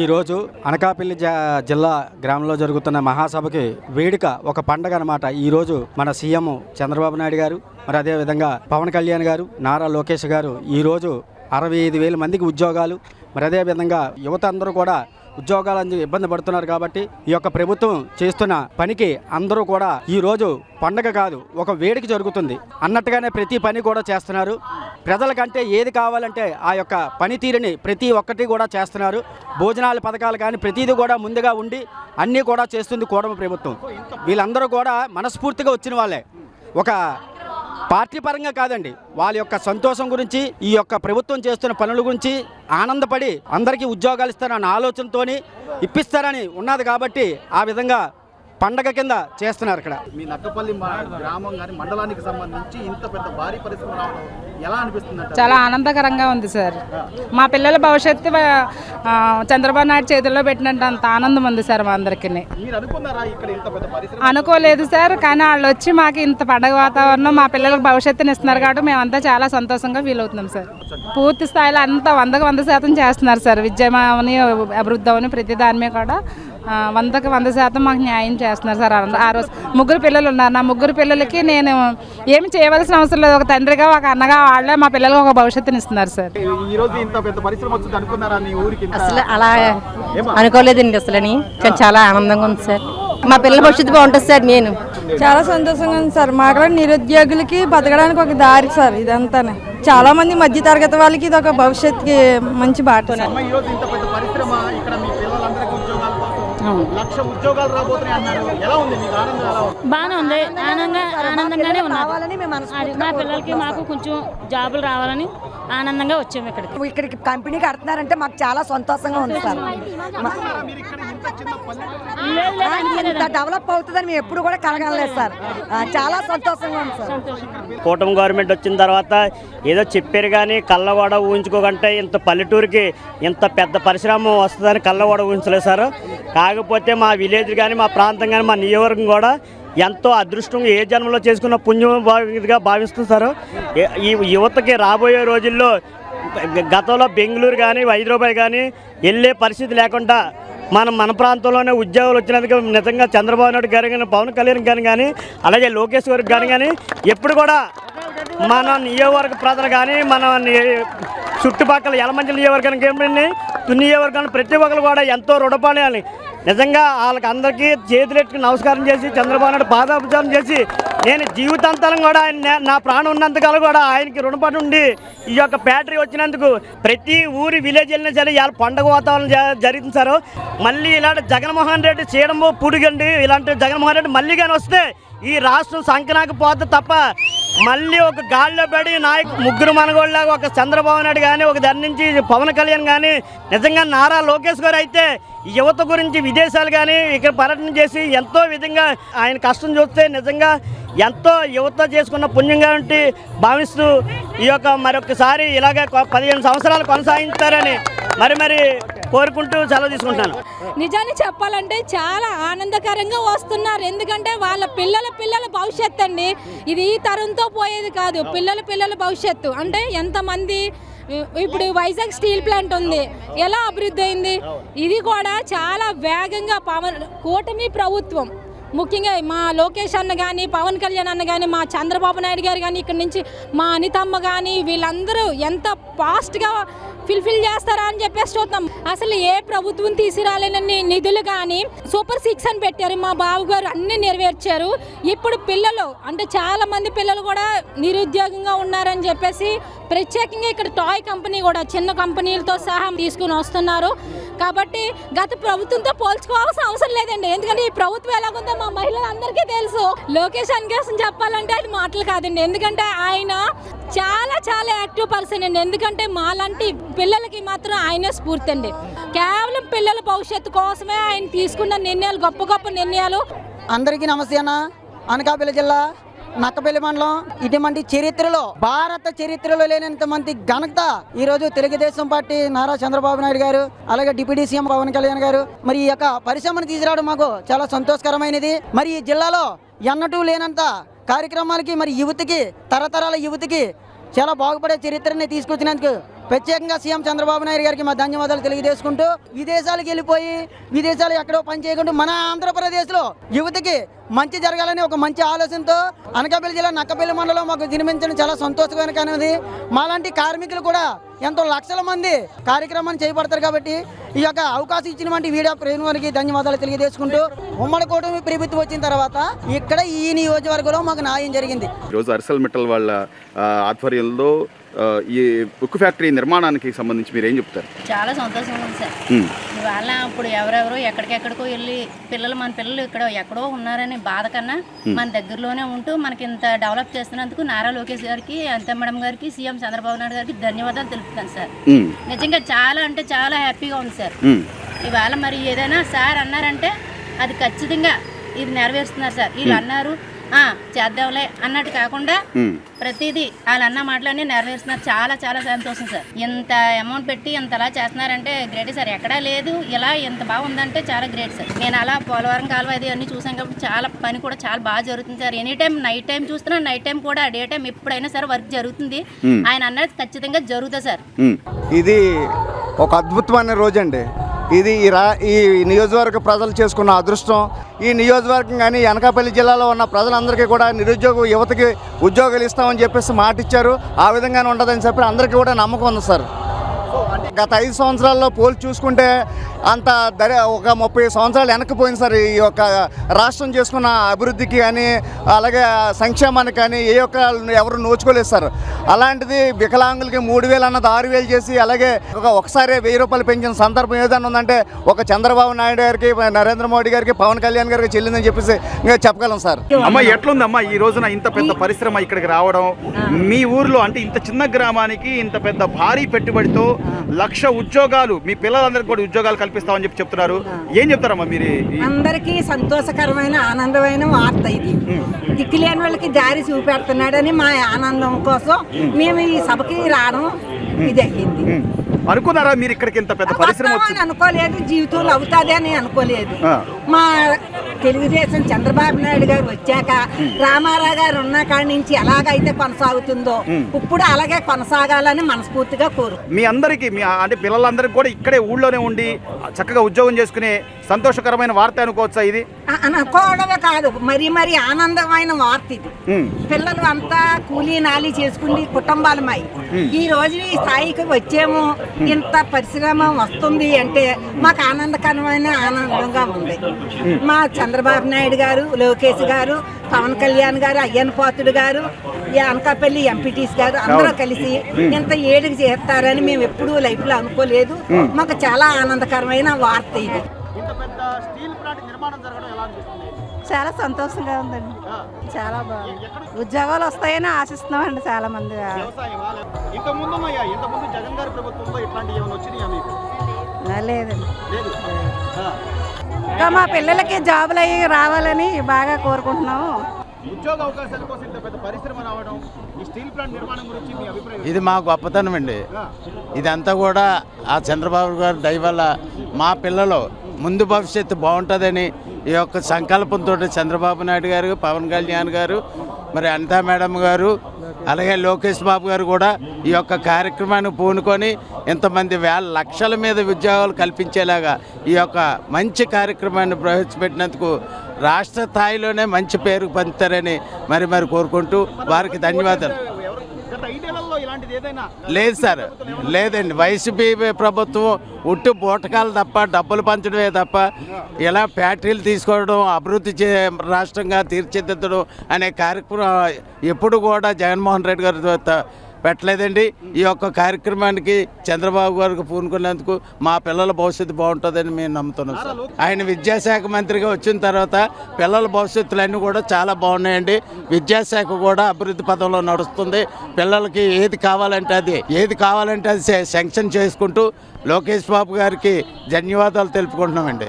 ఈరోజు అనకాపల్లి జిల్లా గ్రామంలో జరుగుతున్న మహాసభకి వేడుక ఒక పండగ అనమాట. ఈరోజు మన సీఎం చంద్రబాబు నాయుడు గారు, మరి అదేవిధంగా పవన్ కళ్యాణ్ గారు, నారా లోకేష్ గారు ఈరోజు 65,000 మందికి ఉద్యోగాలు, మరి అదేవిధంగా యువత అందరూ కూడా ఉద్యోగాలని ఇబ్బంది పడుతున్నారు. కాబట్టి ఈ యొక్క ప్రభుత్వం చేస్తున్న పనికి అందరూ కూడా ఈరోజు పండగ కాదు, ఒక వేడుక జరుగుతుంది అన్నట్టుగానే ప్రతి పని కూడా చేస్తున్నారు. ప్రజలకంటే ఏది కావాలంటే ఆ యొక్క పనితీరుని ప్రతి ఒక్కటి కూడా చేస్తున్నారు. భోజనాల పథకాలు కానీ ప్రతిదీ కూడా ముందుగా ఉండి అన్నీ కూడా చేస్తుంది కూటమి ప్రభుత్వం. వీళ్ళందరూ కూడా మనస్ఫూర్తిగా వచ్చిన వాళ్ళే, ఒక పార్టీ పరంగా కాదండి. వాళ్ళ యొక్క సంతోషం గురించి, ఈ యొక్క ప్రభుత్వం చేస్తున్న పనుల గురించి ఆనందపడి అందరికీ ఉద్యోగాలు ఇస్తారన్న ఆలోచనతోని ఇప్పిస్తారని ఉన్నది. కాబట్టి ఆ విధంగా పండగ కింద చేస్తున్నారు. ఇక్కడ మీ నక్కపల్లి గ్రామం కానీ మండలానికి సంబంధించి ఇంత పెద్ద భారీ పరిశ్రమ రావడం ఎలా అనిపిస్తుంది? చాలా ఆనందకరంగా ఉంది సార్. మా పిల్లల భవిష్యత్తు చంద్రబాబు నాయుడు చేతుల్లో పెట్టినట్టు అంత ఆనందం ఉంది సార్ మా అందరికీ. మీరు అనుకున్నారా ఇక్కడ ఇంత పెద్ద పరిశ్రమ? అనుకోలేదు సార్, కానీ వాళ్ళు వచ్చి మాకు ఇంత పండగ వాతావరణం, మా పిల్లలకు భవిష్యత్తుని ఇస్తున్నారు కాబట్టి మేమంతా చాలా సంతోషంగా ఫీల్ అవుతున్నాం సార్. పూర్తి స్థాయిలో అంతా 100% చేస్తున్నారు సార్. విద్యమని, అభివృద్ధి అని ప్రతి దాని మీద కూడా 100% మాకు న్యాయం చేస్తున్నారు సార్. ఆ రోజు 3 పిల్లలు ఉన్నారు. నా 3 పిల్లలకి నేను ఏమి చేయవలసిన అవసరం లేదు. ఒక తండ్రిగా, ఒక అన్నగా వాళ్ళే మా పిల్లలకు ఒక భవిష్యత్తుని ఇస్తున్నారు సార్. ఈ రోజు ఇంత పెద్ద పరిశ్రమ వచ్చింది అనుకున్నారా మీ ఊరికి? అసలు అలా అనుకోలేదండి అసలని. చాలా ఆనందంగా ఉంది సార్. మా పిల్లల భవిష్యత్తు బాగుంటుంది సార్. నేను చాలా సంతోషంగా ఉంది సార్. మాకు నిరుద్యోగులకి బతకడానికి ఒక దారి సార్ ఇదంతానే. చాలా మంది మధ్య తరగతి వాళ్ళకి ఇది ఒక భవిష్యత్తుకి మంచి బాట. ఈ రోజు ఇంత పెద్ద పరిశ్రమ ఇక్కడ మీ పిల్లలందరికీ ఉద్యోగాల కోసం 1,00,000 ఉద్యోగాలు రాబోతున్నాయి అన్నారు. ఎలా ఉంది మీకు ఆనందం? ఎలా ఉంది? బాగానే ఉంది, ఆనందంగానే ఉన్నది. మా పిల్లలకి మాకు కొంచెం జాబులు రావాలని ఆనందంగా వచ్చాము ఇక్కడికి కంపెనీ కడుతున్నారంటే మాకు చాలా సంతోషంగా ఉంది సార్. ఇంత డెవలప్ అవుతుందని మేము ఎప్పుడు కూడా కలగలేదు సార్. చాలా సంతోషంగా ఉంది సార్. కూటమి గవర్నమెంట్ వచ్చిన తర్వాత ఏదో చెప్పారు కానీ కళ్ళ కూడా ఊహించుకోకంటే ఇంత పల్లెటూరుకి ఇంత పెద్ద పరిశ్రమ వస్తుందని కళ్ళ కూడా ఊహించలేదు సార్. కాకపోతే మా విలేజ్ కానీ, మా ప్రాంతం కానీ, మా నియోజకవర్గం కూడా ఎంతో అదృష్టంగా ఏ జన్మలో చేసుకున్న పుణ్యంగా భావిస్తుంది సార్. ఈ యువతకి రాబోయే రోజుల్లో గతంలో బెంగళూరు కానీ, హైదరాబాద్ కానీ వెళ్ళే పరిస్థితి లేకుండా మన ప్రాంతంలోనే ఉద్యోగాలు వచ్చినందుకు నిజంగా చంద్రబాబు నాయుడు గారు కానీ, పవన్ కళ్యాణ్ గారు కానీ, అలాగే లోకేష్ గారికి కానీ ఎప్పుడు కూడా మన నియోజకవర్గ ప్రజలు కానీ, మన చుట్టుపక్కల యలమంచిల నియోజకవర్గానికి ఏమైనా తుని నియోజకవర్గాన్ని ప్రతి ఒక్కరు కూడా ఎంతో రుణపడాలి. నిజంగా వాళ్ళకి అందరికీ చేతులెట్టుకుని నమస్కారం చేసి చంద్రబాబు నాయుడు పాదాభిషేకం చేసి నేను జీవితాంతరం కూడా ఆయన నా ప్రాణం ఉన్నంతకాలం కూడా ఆయనకి రుణపడి ఉండి ఈ యొక్క ఫ్యాక్టరీ వచ్చినందుకు ప్రతి ఊరి విలేజ్ వెళ్ళినా సరే ఇవాళ పండుగ వాతావరణం జరుగుతుంది సార్. మళ్ళీ ఇలాంటి జగన్మోహన్ రెడ్డి చేయడము పుడిగండి ఇలాంటి జగన్మోహన్ రెడ్డి మళ్ళీ కానీ వస్తే ఈ రాష్ట్రం సంకనాకి పోతే తప్ప మళ్ళీ ఒక గాల్లో పడి ముగ్గురు మనగోళ్ళలాగా ఒక చంద్రబాబు నాయుడు కానీ, ఒక దాని నుంచి పవన్ కళ్యాణ్ కానీ, నిజంగా నారా లోకేష్ గారు అయితే యువత గురించి విదేశాలు కానీ ఇక్కడ పర్యటన చేసి ఎంతో విధంగా ఆయన కష్టం చూస్తే నిజంగా ఎంతో యువత చేసుకున్న పుణ్యంగా భావిస్తూ ఈ యొక్క మరొకసారి ఇలాగే 15 సంవత్సరాలు కొనసాగిస్తారని మరి కోరుకుంటూ సెలవు తీసుకుంటున్నాను. నిజాన్ని చెప్పాలంటే చాలా ఆనందకరంగా వస్తున్నారు. ఎందుకంటే వాళ్ళ పిల్లల భవిష్యత్తు అండి. ఇది ఈ తరంతో పోయేది కాదు. పిల్లల భవిష్యత్తు అంటే ఎంతమంది ఇప్పుడు వైజాగ్ స్టీల్ ప్లాంట్ ఉంది, ఎలా అభివృద్ధి అయింది? ఇది కూడా చాలా వేగంగా కూటమి ప్రభుత్వం, ముఖ్యంగా మా లోకేష్ అన్న కానీ, పవన్ కళ్యాణ్ అన్న కానీ, మా చంద్రబాబు నాయుడు గారు కానీ, ఇక్కడ నుంచి మా అనితమ్మ కానీ, వీళ్ళందరూ ఎంత ఫాస్ట్గా ఫిల్ఫిల్ చేస్తారా అని చెప్పేసి చూద్దాం. అసలు ఏ ప్రభుత్వం తీసుకురాలేనని నిధులు కానీ సూపర్ 6 అని పెట్టారు. మా బావగారు అన్ని నెరవేర్చారు. ఇప్పుడు పిల్లలు అంటే చాలా మంది పిల్లలు కూడా నిరుద్యోగంగా ఉన్నారని చెప్పేసి ప్రత్యేకంగా ఇక్కడ టాయ్ కంపెనీ కూడా చిన్న కంపెనీలతో సహా తీసుకుని వస్తున్నారు. కాబట్టి గత ప్రభుత్వంతో పోల్చుకోవాల్సిన అవసరం లేదండి. ఎందుకంటే ఈ ప్రభుత్వం ఎలాగుందో మా మహిళలందరికీ తెలుసు. లోకేష్ కోసం చెప్పాలంటే అది మాటలు కాదండి. ఎందుకంటే ఆయన చాలా యాక్టివ్ పర్సన్ అండి. ఎందుకంటే మాలాంటి పిల్లలకి మాత్రం ఆయనే స్ఫూర్తి అండి. కేవలం పిల్లల భవిష్యత్తు కోసమే ఆయన తీసుకున్న నిర్ణయాలు గొప్ప నిర్ణయాలు. అందరికీ నమస్తే అన్న. అనకాపల్లి జిల్లా నక్కపల్లి మండలం. ఇటువంటి చరిత్రలో, భారత చరిత్రలో లేనంత మంది ఘనత ఈరోజు తెలుగుదేశం పార్టీ నారా చంద్రబాబు నాయుడు గారు, అలాగే డిప్యూటీ సీఎం పవన్ కళ్యాణ్ గారు మరి ఈ యొక్క పరిశ్రమను తీసుకురావడం మాకు చాలా సంతోషకరమైనది. మరి ఈ జిల్లాలో ఎన్నటూ లేనంత కార్యక్రమాలకి మరి యువతకి, తరతరాల యువతకి చాలా బాగుపడే చరిత్రని తీసుకొచ్చినందుకు ప్రత్యేకంగా సీఎం చంద్రబాబు నాయుడు గారికి మా ధన్యవాదాలు తెలియజేసుకుంటూ విదేశాలకు వెళ్ళిపోయి విదేశాలు ఎక్కడో పని చేయకుండా మన ఆంధ్రప్రదేశ్లో యువతకి మంచి జరగాలని ఒక మంచి ఆలోచనతో అనకాపల్లి జిల్లా నక్కపల్లి మండలం మాకు జన్మించడం చాలా సంతోషకరమైనది. మాలాంటి కార్మికులు కూడా ఎంతో లక్షల మంది కార్యక్రమాన్ని చేపడతారు కాబట్టి ఈ యొక్క అవకాశం ఇచ్చినటువంటి వీడియో ప్రేమ వారికి ధన్యవాదాలు తెలియజేసుకుంటూ ఉమ్మడి కూటమి ప్రభుత్వం వచ్చిన తర్వాత ఇక్కడ ఈ నియోజకవర్గంలో మాకు న్యాయం జరిగింది. ఈరోజు అర్సల్ మెటల్ వాళ్ళ ఆధ్వర్యంలో ఈ ఉక్కు ఫ్యాక్టరీ నిర్మాణానికి సంబంధించి మీరు ఏం చెప్తారు? చాలా సంతోషంగా ఉంది సార్. ఇవాళ ఇప్పుడు ఎవరెవరో ఎక్కడికెక్కడికో వెళ్ళి మన పిల్లలు ఇక్కడ ఎక్కడో ఉన్నారని బాధ కన్నా మన దగ్గరలోనే ఉంటూ మనకి ఇంత డెవలప్ చేస్తున్నందుకు నారా లోకేష్ గారికి, అంతే మేడం గారికి, సీఎం చంద్రబాబు నాయుడు గారికి ధన్యవాదాలు తెలుపుతాను సార్. నిజంగా చాలా అంటే చాలా హ్యాపీగా ఉంది సార్. ఇవాళ మరి ఏదైనా సార్ అన్నారంటే అది ఖచ్చితంగా ఇది నెరవేరుస్తున్నారు సార్. వీళ్ళు అన్నారు చేద్దాంలే అన్నట్టు కాకుండా ప్రతిదీ వాళ్ళు అన్న మాటలన్నీ నెరవేరుస్తున్నారు. చాలా చాలా సంతోషం సార్. ఇంత అమౌంట్ పెట్టి ఇంతలా చేస్తున్నారంటే గ్రేట్ సార్. ఎక్కడా లేదు ఇలా ఎంత బాగుందంటే చాలా గ్రేట్ సార్. నేను అలా పోలవరం కాలువ అది అన్ని చూసాం కాబట్టి చాలా పని కూడా చాలా బాగా జరుగుతుంది sir. Any time night time చూస్తున్నా, నైట్ టైం కూడా డే టైం ఎప్పుడైనా సరే వర్క్ జరుగుతుంది. ఆయన అన్నది ఖచ్చితంగా జరుగుతుంది సార్. ఇది ఒక అద్భుతమైన రోజు అండి. ఇది ఈ నియోజకవర్గ ప్రజలు చేసుకున్న అదృష్టం. ఈ నియోజకవర్గం కానీ అనకాపల్లి జిల్లాలో ఉన్న ప్రజలందరికీ కూడా నిరుద్యోగ యువతకి ఉద్యోగాలు ఇస్తామని చెప్పేసి మాట ఇచ్చారు. ఆ విధంగానే ఉంటుందని చెప్పి అందరికీ కూడా నమ్మకం ఉంది సార్. గత 5 సంవత్సరాల్లో పోల్చి చూసుకుంటే అంత ఒక 30 సంవత్సరాలు వెనక్కిపోయింది సార్. ఈ యొక్క రాష్ట్రం చేసుకున్న అభివృద్ధికి కానీ అలాగే సంక్షేమానికి కానీ ఎవరు నోచుకోలేదు సార్. అలాంటిది వికలాంగులకి 3,000 అన్నది 6,000 చేసి అలాగే ఒకసారి 1,000 రూపాయలు పెంచిన సందర్భం ఏదైనా ఉందంటే ఒక చంద్రబాబు నాయుడు గారికి, నరేంద్ర మోడీ గారికి, పవన్ కళ్యాణ్ గారికి చెల్లిందని చెప్పేసి ఇంకా చెప్పగలం సార్. అమ్మ ఎట్లుందమ్మా ఈ రోజున ఇంత పెద్ద పరిశ్రమ ఇక్కడికి రావడం? మీ ఊర్లో అంటే ఇంత చిన్న గ్రామానికి ఇంత పెద్ద భారీ పెట్టుబడితో 1,00,000 ఉద్యోగాలు, మీ పిల్లలందరికీ కూడా ఉద్యోగాలు కల్పిస్తామని చెప్పి చెప్తున్నారు. ఏం చెప్తారమ్మా మీరు? అందరికీ సంతోషకరమైన ఆనందమైన వార్త ఇది. దిక్కులేని వాళ్ళకి దారి చూపెడుతున్నాడని మా ఆనందం కోసం మేము ఈ సభకి రావడం ఇది అయ్యింది. అనుకున్నారా మీరు ఇక్కడికి ఇంత పెద్ద పరిశ్రమ వచ్చింది? అనుకోలేదు, జీవితంలో అవుతుంది అని అనుకోలేదు. మా తెలుగుదేశం చంద్రబాబు నాయుడు గారు వచ్చాక రామారావు గారు ఉన్న కాడి నుంచి ఎలాగైతే కొనసాగుతుందో ఇప్పుడు అలాగే కొనసాగాలని మనస్ఫూర్తిగా కోరు. మీ అందరికి అంటే పిల్లలందరికీ కూడా ఇక్కడే ఊళ్ళోనే ఉండి చక్కగా ఉద్యోగం చేసుకునే సంతోషకరమైన వార్త అనుకోవచ్చా ఇది? అనుకోవడమే కాదు, మరీ ఆనందమైన వార్త ఇది. పిల్లలు అంతా కూలీ నాలి చేసుకుని కుటుంబాలమై ఈ రోజు ఈ స్థాయికి వచ్చేమో, ఇంత పరిశ్రమ వస్తుంది అంటే మాకు ఆనందంగా ఉంది. మా చంద్రబాబు నాయుడు గారు, లోకేష్ గారు, పవన్ కళ్యాణ్ గారు, అయ్యన్ పాత్రుడు గారు, అనకాపల్లి ఎంపీటీస్ గారు అందరూ కలిసి ఇంత ఏడుగు చేస్తారని మేము ఎప్పుడూ లైఫ్ లో అనుకోలేదు. మాకు చాలా ఆనందకరమైన వార్త ఇది. చాలా సంతోషంగా ఉందండి. చాలా బాగుంది. ఉద్యోగాలు వస్తాయని ఆశిస్తున్నామండి చాలా మంది. లేదండి, ఇంకా మా పిల్లలకి జాబులు అయ్యి రావాలని బాగా కోరుకుంటున్నాము. ఉద్యోగ అవకాశాల కోసం ఇంత పెద్ద పరిశ్రమ రావడం, ఈ స్టీల్ ప్లాంట్ నిర్మాణం గురించి మీ అభిప్రాయం? ఇది మా గొప్పతనం అండి. ఇదంతా కూడా ఆ చంద్రబాబు గారి దయ వల్ల మా పిల్లలు ముందు భవిష్యత్తు బాగుంటుందని ఈ యొక్క సంకల్పంతో చంద్రబాబు నాయుడు గారు, పవన్ కళ్యాణ్ గారు, మరి అనితా మేడం గారు, అలాగే లోకేష్ బాబు గారు కూడా ఈ యొక్క కార్యక్రమాన్ని పూనుకొని ఇంతమంది లక్షల మీద ఉద్యోగాలు కల్పించేలాగా ఈ యొక్క మంచి కార్యక్రమాన్ని ప్రవేశపెట్టినందుకు రాష్ట్ర స్థాయిలోనే మంచి పేరు పొందుతారని మరి కోరుకుంటూ వారికి ధన్యవాదాలు. లేదు సార్, లేదండి. వైసీపీ ప్రభుత్వం ఉట్టు బూటకాలు తప్ప, డబ్బులు పంచడమే తప్ప ఇలా ఫ్యాక్టరీలు తీసుకోవడం, అభివృద్ధి రాష్ట్రంగా తీర్చిదిద్దడం అనే కార్యక్రమం ఎప్పుడు కూడా జగన్మోహన్ రెడ్డి గారు పెట్టలేదండి. ఈ యొక్క కార్యక్రమానికి చంద్రబాబు గారికి పూనుకున్నందుకు మా పిల్లల భవిష్యత్తు బాగుంటుందని మేము నమ్ముతున్నాం సార్. ఆయన విద్యాశాఖ మంత్రిగా వచ్చిన తర్వాత పిల్లల భవిష్యత్తులన్నీ కూడా చాలా బాగున్నాయండి. విద్యాశాఖ కూడా అభివృద్ధి పదంలో నడుస్తుంది. పిల్లలకి ఏది కావాలంటే అది శాంక్షన్ చేసుకుంటూ లోకేష్ బాబు గారికి ధన్యవాదాలు తెలుపుకుంటున్నామండి.